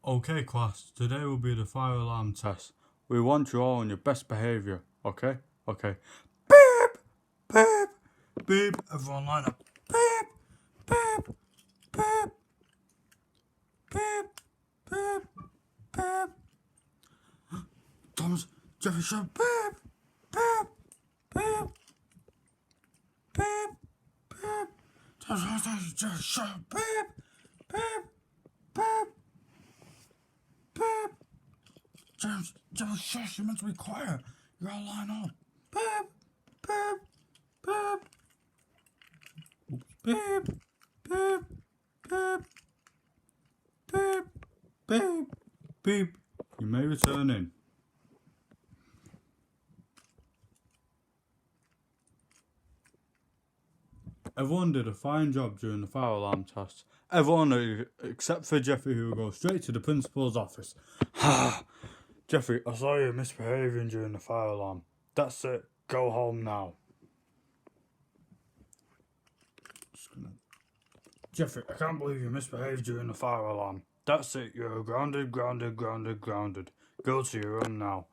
Okay class, today will be the fire alarm test. We want you all on your best behaviour, okay? Okay. Beep! Beep! Beep! Everyone line up. Beep! Beep! Beep! Beep! Beep! Beep! Thomas, Jeffy, shut. Beep! Beep! Beep! Beep! Beep! Thomas, Jeffy, shut. Beep! Beep! Beep! Beep! James, shush, you're meant to be quiet. You gotta line up. Beep, beep, beep. Beep, beep, beep, beep, beep, beep. You may return in. Everyone did a fine job during the fire alarm test. Everyone except for Jeffy, who will go straight to the principal's office. Jeffy, I saw you misbehaving during the fire alarm. That's it. Go home now. Jeffy, I can't believe you misbehaved during the fire alarm. That's it. You're grounded. Go to your room now.